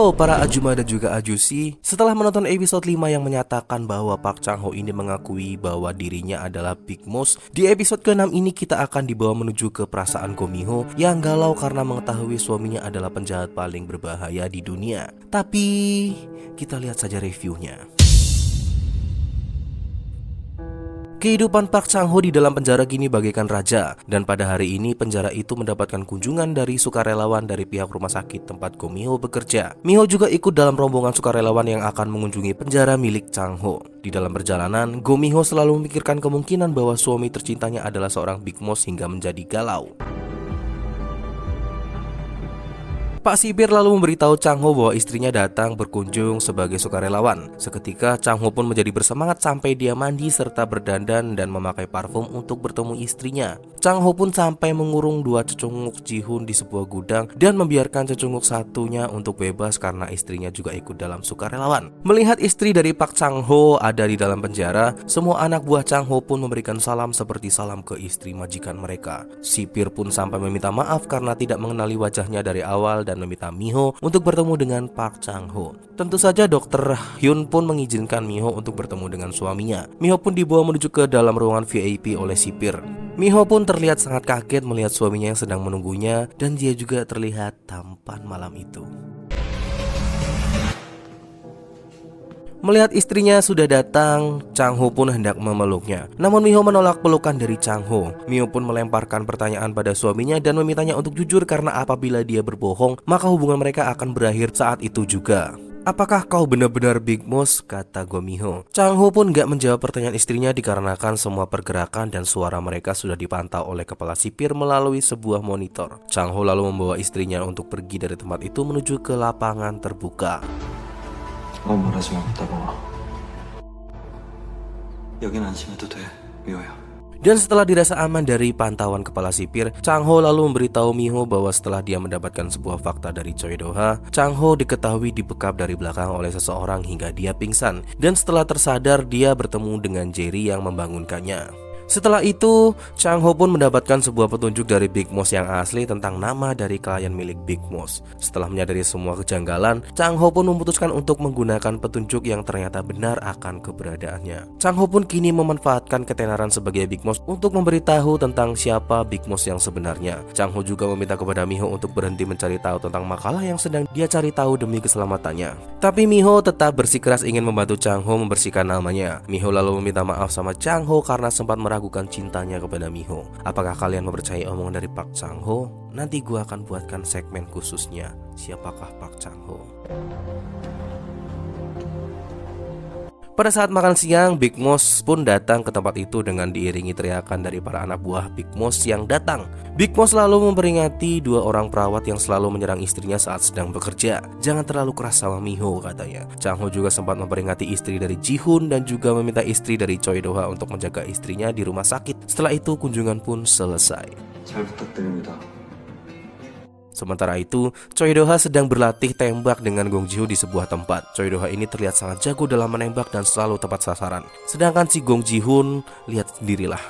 Halo para Ajuma dan juga Ajusi. Setelah menonton episode 5 yang menyatakan bahwa Park Chang-ho ini mengakui bahwa dirinya adalah Big Moose, di episode ke-6 ini kita akan dibawa menuju ke perasaan Go Mi-ho yang galau karena mengetahui suaminya adalah penjahat paling berbahaya di dunia. Tapi kita lihat saja reviewnya. Kehidupan Park Chang-ho di dalam penjara kini bagaikan raja, dan pada hari ini penjara itu mendapatkan kunjungan dari sukarelawan dari pihak rumah sakit tempat Go Mi-ho bekerja. Mi-ho juga ikut dalam rombongan sukarelawan yang akan mengunjungi penjara milik Chang-ho. Di dalam perjalanan, Go Mi-ho selalu memikirkan kemungkinan bahwa suami tercintanya adalah seorang Big Moose hingga menjadi galau. Pak Sipir lalu memberitahu Chang-ho bahwa istrinya datang berkunjung sebagai sukarelawan. Seketika Chang-ho pun menjadi bersemangat sampai dia mandi serta berdandan dan memakai parfum untuk bertemu istrinya. Chang-ho pun sampai mengurung dua cecunguk Ji-hoon di sebuah gudang dan membiarkan cecunguk satunya untuk bebas karena istrinya juga ikut dalam sukarelawan. Melihat istri dari Park Chang-ho ada di dalam penjara, semua anak buah Chang-ho pun memberikan salam seperti salam ke istri majikan mereka. Sipir pun sampai meminta maaf karena tidak mengenali wajahnya dari awal dan meminta Mi-ho untuk bertemu dengan Park Chang-ho. Tentu saja Dr. Hyun pun mengizinkan Mi-ho untuk bertemu dengan suaminya. Mi-ho pun dibawa menuju ke dalam ruangan VIP oleh sipir. Mi-ho pun terlihat sangat kaget melihat suaminya yang sedang menunggunya, dan dia juga terlihat tampan malam itu. Melihat istrinya sudah datang, Chang-ho pun hendak memeluknya. Namun Mi-ho menolak pelukan dari Chang-ho. Mi-ho pun melemparkan pertanyaan pada suaminya dan memintanya untuk jujur karena apabila dia berbohong, maka hubungan mereka akan berakhir saat itu juga. "Apakah kau benar-benar Big Moose?" kata Go Mi-ho. Chang-ho pun gak menjawab pertanyaan istrinya dikarenakan semua pergerakan dan suara mereka sudah dipantau oleh kepala sipir melalui sebuah monitor. Chang-ho lalu membawa istrinya untuk pergi dari tempat itu menuju ke lapangan terbuka. 말하지 말고 따라와. 여긴 안심해도 돼, 미호야. Dan setelah dirasa aman dari pantauan kepala sipir, Chang-ho lalu memberitahu Mi-ho bahwa setelah dia mendapatkan sebuah fakta dari Choi Do-ha, Chang-ho diketahui dibekap dari belakang oleh seseorang hingga dia pingsan. Dan setelah tersadar, dia bertemu dengan Jerry yang membangunkannya. Setelah itu, Chang-ho pun mendapatkan sebuah petunjuk dari Big Moose yang asli tentang nama dari klien milik Big Moose. Setelah menyadari semua kejanggalan, Chang-ho pun memutuskan untuk menggunakan petunjuk yang ternyata benar akan keberadaannya. Chang-ho pun kini memanfaatkan ketenaran sebagai Big Moose untuk memberitahu tentang siapa Big Moose yang sebenarnya. Chang-ho juga meminta kepada Mi-ho untuk berhenti mencari tahu tentang makalah yang sedang dia cari tahu demi keselamatannya. Tapi Mi-ho tetap bersikeras ingin membantu Chang-ho membersihkan namanya. Mi-ho lalu meminta maaf sama Chang-ho karena sempat meragukan cintanya kepada Mi-ho. Apakah kalian mempercayai omongan dari Park Chang-ho? Nanti gua akan buatkan segmen khususnya siapakah Park Chang-ho. Pada saat makan siang, Big Moose pun datang ke tempat itu dengan diiringi teriakan dari para anak buah Big Moose yang datang. Big Moose lalu memperingati dua orang perawat yang selalu menyerang istrinya saat sedang bekerja. "Jangan terlalu keras sama Mi-ho," katanya. Chang-ho juga sempat memperingati istri dari Ji-hoon dan juga meminta istri dari Choi Do-ha untuk menjaga istrinya di rumah sakit. Setelah itu kunjungan pun selesai. 잘 부탁드립니다. Sementara itu, Choi Do-ha sedang berlatih tembak dengan Gong Ji-ho di sebuah tempat. Choi Do-ha ini terlihat sangat jago dalam menembak dan selalu tepat sasaran. Sedangkan si Gong Ji-hoon, lihat sendirilah.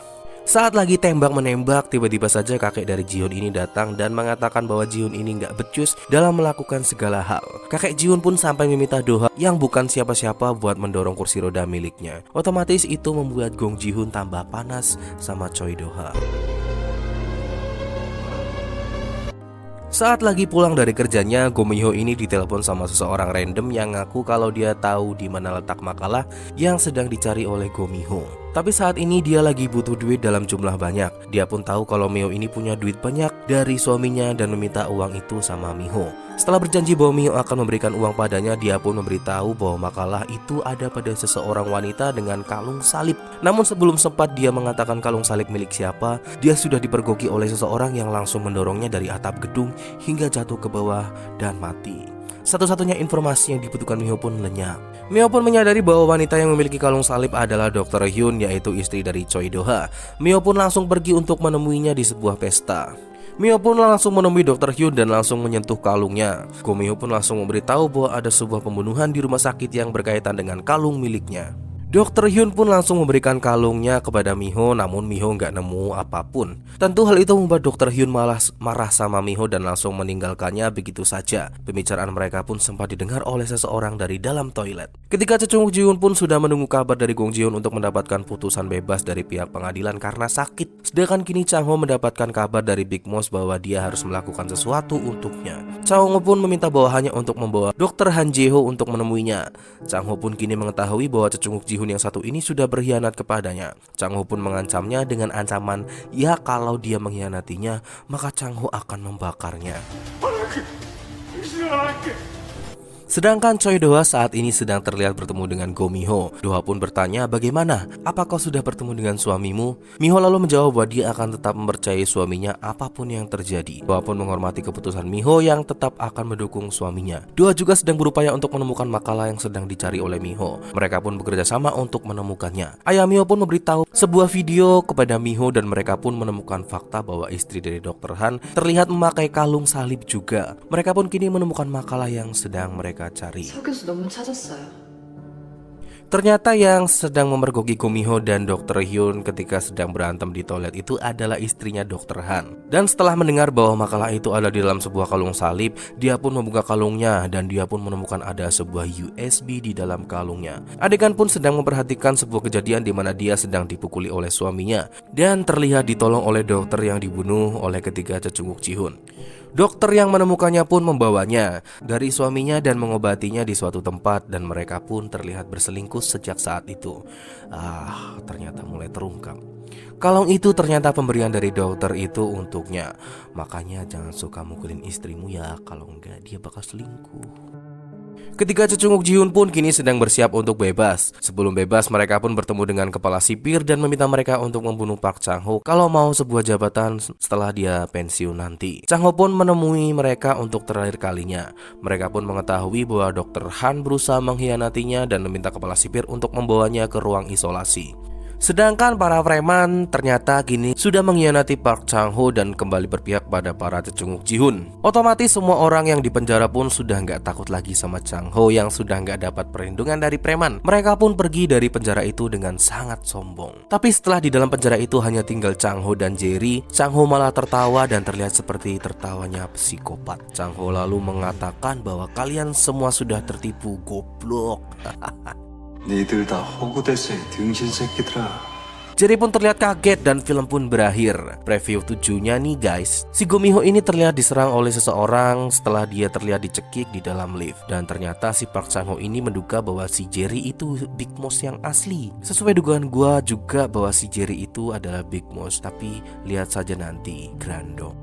Saat lagi tembak-menembak, tiba-tiba saja kakek dari Ji-hoon ini datang dan mengatakan bahwa Ji-hoon ini nggak becus dalam melakukan segala hal. Kakek Ji-hoon pun sampai meminta Do-ha yang bukan siapa-siapa buat mendorong kursi roda miliknya. Otomatis itu membuat Gong Ji-hoon tambah panas sama Choi Do-ha. Saat lagi pulang dari kerjanya, Go Mi-ho ini ditelepon sama seseorang random yang ngaku kalau dia tahu di mana letak makalah yang sedang dicari oleh Go Mi-ho. Tapi saat ini dia lagi butuh duit dalam jumlah banyak. Dia pun tahu kalau Mi-ho ini punya duit banyak dari suaminya dan meminta uang itu sama Mi-ho. Setelah berjanji bahwa Mi-ho akan memberikan uang padanya, dia pun memberitahu bahwa makalah itu ada pada seseorang wanita dengan kalung salib. Namun sebelum sempat dia mengatakan kalung salib milik siapa, dia sudah dipergoki oleh seseorang yang langsung mendorongnya dari atap gedung hingga jatuh ke bawah dan mati. Satu-satunya informasi yang dibutuhkan Mi-ho pun lenyap. Mi-ho pun menyadari bahwa wanita yang memiliki kalung salib adalah Dr. Hyun, yaitu istri dari Choi Do-ha. Mi-ho pun langsung pergi untuk menemuinya di sebuah pesta. Mi-ho pun langsung menemui Dr. Hyun dan langsung menyentuh kalungnya. Go Mi-ho pun langsung memberitahu bahwa ada sebuah pembunuhan di rumah sakit yang berkaitan dengan kalung miliknya. Dokter Hyun pun langsung memberikan kalungnya kepada Miho, namun Miho nggak nemu apapun. Tentu hal itu membuat Dokter Hyun malah marah sama Miho dan langsung meninggalkannya begitu saja. Pembicaraan mereka pun sempat didengar oleh seseorang dari dalam toilet. Ketika Chunguk Ji-hoon pun sudah menunggu kabar dari Gong Ji-hoon untuk mendapatkan putusan bebas dari pihak pengadilan karena sakit. Sedangkan kini Chang-ho mendapatkan kabar dari Big Moss bahwa dia harus melakukan sesuatu untuknya. Chang-ho pun meminta bawahannya untuk membawa Dokter Han Jae-ho untuk menemuinya. Chang-ho pun kini mengetahui bahwa Chunguk Ji-hoon yang satu ini sudah berkhianat kepadanya. Chang-ho pun mengancamnya dengan ancaman, ya kalau dia mengkhianatinya, maka Chang-ho akan membakarnya. Sedangkan Choi Do-ha saat ini sedang terlihat bertemu dengan Go Mi-ho. Do-ha pun bertanya, bagaimana? Apa kau sudah bertemu dengan suamimu? Mi-ho lalu menjawab bahwa dia akan tetap mempercayai suaminya apapun yang terjadi. Do-ha pun menghormati keputusan Mi-ho yang tetap akan mendukung suaminya. Do-ha juga sedang berupaya untuk menemukan makalah yang sedang dicari oleh Mi-ho. Mereka pun bekerja sama untuk menemukannya. Ayah Mi-ho pun memberitahu sebuah video kepada Mi-ho dan mereka pun menemukan fakta bahwa istri dari Dr. Han terlihat memakai kalung salib juga. Mereka pun kini menemukan makalah yang sedang mereka cari. Ternyata yang sedang memergoki Go Mi-ho dan Dr. Hyun ketika sedang berantem di toilet itu adalah istrinya Dr. Han. Dan setelah mendengar bahwa makalah itu ada di dalam sebuah kalung salib, dia pun membuka kalungnya dan dia pun menemukan ada sebuah USB di dalam kalungnya. Adegan pun sedang memperhatikan sebuah kejadian di mana dia sedang dipukuli oleh suaminya dan terlihat ditolong oleh dokter yang dibunuh oleh ketiga Chunguk Ji-hoon. Dokter yang menemukannya pun membawanya dari suaminya dan mengobatinya di suatu tempat dan mereka pun terlihat berselingkuh sejak saat itu. Ternyata mulai terungkap. Kalung itu ternyata pemberian dari dokter itu untuknya. Makanya jangan suka mukulin istrimu ya, kalau enggak dia bakal selingkuh. Ketika Chunguk Ji-hoon pun kini sedang bersiap untuk bebas. Sebelum bebas, mereka pun bertemu dengan kepala sipir dan meminta mereka untuk membunuh Park Chang-ho kalau mau sebuah jabatan setelah dia pensiun nanti. Chang-ho pun menemui mereka untuk terakhir kalinya. Mereka pun mengetahui bahwa Dr. Han berusaha mengkhianatinya dan meminta kepala sipir untuk membawanya ke ruang isolasi. Sedangkan para preman ternyata kini sudah mengkhianati Park Chang-ho dan kembali berpihak pada para Chunguk Ji-hoon. Otomatis semua orang yang di penjara pun sudah nggak takut lagi sama Chang-ho yang sudah nggak dapat perlindungan dari preman. Mereka pun pergi dari penjara itu dengan sangat sombong. Tapi setelah di dalam penjara itu hanya tinggal Chang-ho dan Jerry, Chang-ho malah tertawa dan terlihat seperti tertawanya psikopat. Chang-ho lalu mengatakan bahwa kalian semua sudah tertipu, goblok. 니들 다 호구대세 등신 새끼들아. Jerry pun terlihat kaget dan film pun berakhir. Preview 7-nya nih guys. Si Go Mi-ho ini terlihat diserang oleh seseorang setelah dia terlihat dicekik di dalam lift. Dan ternyata si Park Chang-ho ini menduga bahwa si Jerry itu Big Moss yang asli. Sesuai dugaan gua juga bahwa si Jerry itu adalah Big Moss. Tapi lihat saja nanti, Grandong.